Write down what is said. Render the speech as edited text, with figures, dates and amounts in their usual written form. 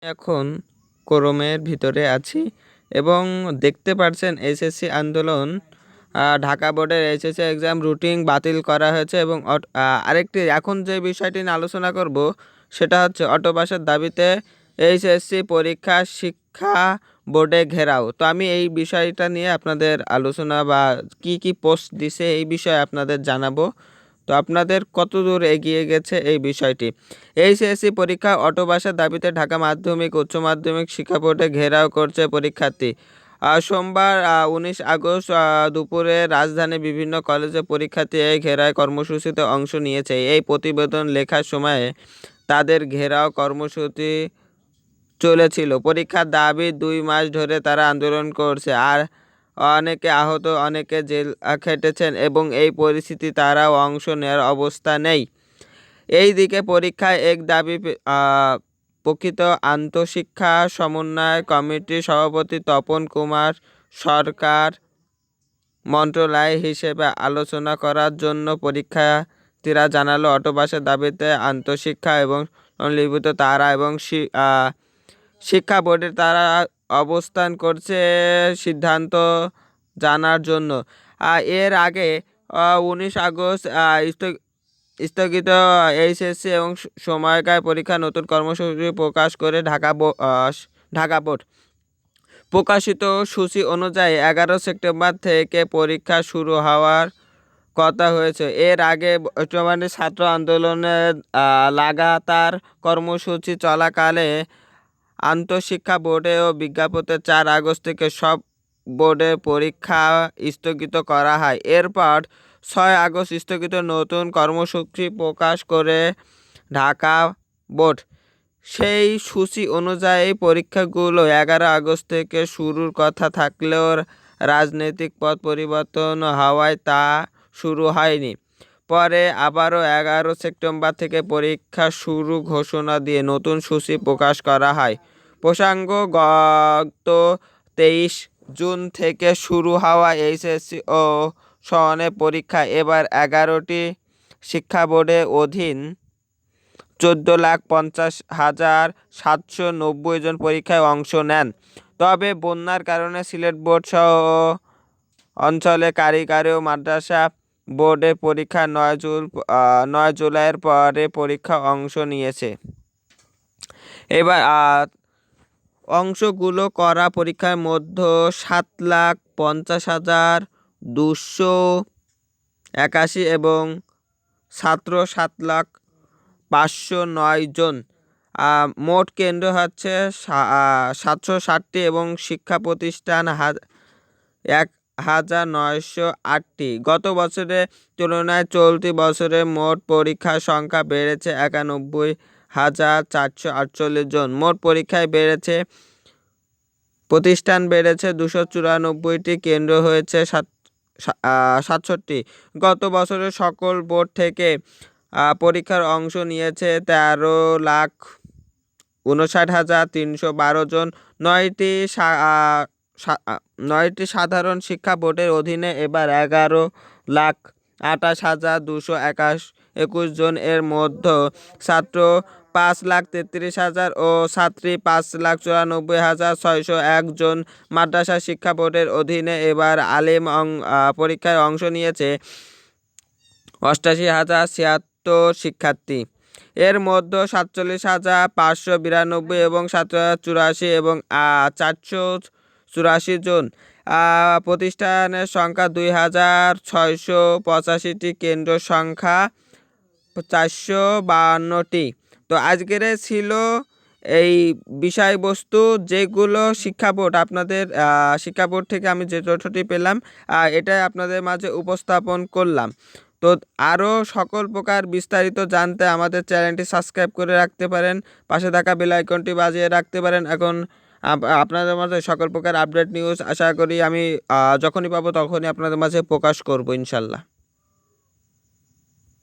এখন কোরমের ভিতরে আছি এবং দেখতে পাচ্ছেন এসএসসি আন্দোলন ঢাকা বোর্ডের এসএসসি এক্সাম রুটিন বাতিল করা হয়েছে এবং আরেকটি এখন যে বিষয়টি নিয়ে আলোচনা করব সেটা হচ্ছে অটো পাসের দাবিতে এইচএসসি পরীক্ষা শিক্ষা বোর্ডে ঘেরাও। তো আমি এই বিষয়টা নিয়ে আপনাদের আলোচনা বা কি পোস্ট দিছে এই বিষয়ে আপনাদের জানাবো। তো আপনাদের কতদূর এগিয়ে গেছে এই বিষয়টি। এইচএসসি পরীক্ষা অটো পাসের দাবিতে ঢাকা মাধ্যমিক উচ্চ মাধ্যমিক শিক্ষা বোর্ডে ঘেরাও করছে পরীক্ষার্থী। সোমবার 19 আগস্ট দুপুরে রাজধানীর বিভিন্ন কলেজে পরীক্ষার্থী এই ঘেরাও কর্মসূচিতে অংশ নিয়েছে। এই প্রতিবেদন লেখার সময়ে তাদের ঘেরাও কর্মসূচি চলেছিল। পরীক্ষার দাবি 2 মাস ধরে তারা আন্দোলন করছে, আর অনেকে আহত, অনেকে জেল খেটেছেন এবং এই পরিস্থিতি তারাও অংশ নেওয়ার অবস্থা নেই। এই দিকে পরীক্ষায় এক দাবি প্রকৃত আন্তঃশিক্ষা সমন্বয় কমিটির সভাপতি তপন কুমার সরকার মন্ত্রণালয় হিসেবে আলোচনা করার জন্য পরীক্ষার্থীরা জানালো অটো পাসের দাবিতে আন্তঃশিক্ষা এবং লিপিত তারা এবং শিক্ষা বোর্ডের তারা অবস্থান করছে সিদ্ধান্ত জানার জন্য। এর আগে 19 আগস্ট স্থগিত এইচএসসি এবং সময়কার পরীক্ষা নতুন কর্মসূচি প্রকাশ করে ঢাকা বোর্ড। প্রকাশিত সূচি অনুযায়ী 11 সেপ্টেম্বর থেকে পরীক্ষা শুরু হওয়ার কথা হয়েছে। এর আগে বর্তমানে ছাত্র আন্দোলনের লাগাতার কর্মসূচি চলাকালে আন্তঃশিক্ষা বোর্ডেও বিজ্ঞপ্তিতে 4 আগস্ট থেকে সব বোর্ডের পরীক্ষা স্থগিত করা হয়। এরপর 6 আগস্ট স্থগিত নতুন কর্মসূচি প্রকাশ করে ঢাকা বোর্ড। সেই সূচি অনুযায়ী পরীক্ষাগুলো 11 আগস্ট থেকে শুরুর কথা থাকলেও রাজনৈতিক পথ পরিবর্তন হওয়ায় তা শুরু হয়নি। পরে আবারও 11 সেপ্টেম্বর থেকে পরীক্ষা শুরু ঘোষণা দিয়ে নতুন সূচি প্রকাশ করা হয়। প্রসঙ্গ, গত 23 জুন থেকে শুরু হওয়া এইচএসসি ও সমানের পরীক্ষা এবার 11টি শিক্ষা বোর্ডের অধীন 14,50,790 জন পরীক্ষায় অংশ নেন। তবে বন্যার কারণে সিলেট বোর্ড সহ অঞ্চলে কারিগরি ও মাদ্রাসা বোর্ডের পরীক্ষা 9 জুলাইয়ের পরে পরীক্ষা অংশ নিয়েছে। এবার অংশগুলো করা পরীক্ষার মধ্যে 7,50,281 এবং ছাত্র 7,509 জন। মোট কেন্দ্র হচ্ছে 760টি এবং শিক্ষা প্রতিষ্ঠান 1,908টি। গত বছরের তুলনায় চলতি বছরে মোট পরীক্ষার সংখ্যা বেড়েছে 91,448 জন। মোট পরীক্ষায় বেড়েছে প্রতিষ্ঠান বেড়েছে 294টি, কেন্দ্র হয়েছে 67টি। গত বছরে সকল বোর্ড থেকে পরীক্ষার অংশ নিয়েছে 13,59,312 জন। 9টি সাধারণ শিক্ষা বোর্ডের অধীনে এবার 11,28,221 জন। এর মধ্যে ছাত্র 5,33,000 ও ছাত্রী 5,94,601 জন। মাদ্রাসা শিক্ষা বোর্ডের অধীনে এবার আলিম পরীক্ষায় অংশ নিয়েছে 88,076 শিক্ষার্থী। এর মধ্যে 47,592 এবং 7,084 এবং 484 জন। প্রতিষ্ঠানের সংখ্যা 2,685টি, কেন্দ্র সংখ্যা 452টি। তো আজকের ছিল এই বিষয়বস্তু, যেগুলো শিক্ষা বোর্ড আপনাদের শিক্ষা বোর্ড থেকে আমি যে তথ্যটি পেলাম এটাই আপনাদের মাঝে উপস্থাপন করলাম। তো আরও সকল প্রকার বিস্তারিত জানতে আমাদের চ্যানেলটি সাবস্ক্রাইব করে রাখতে পারেন, পাশে থাকা বেল আইকনটি বাজিয়ে রাখতে পারেন। এখন আপনাদের মাঝে সকল প্রকার আপডেট নিউজ আশা করি আমি যখনই পাবো তখনই আপনাদের মাঝে প্রকাশ করব ইনশাল্লাহ।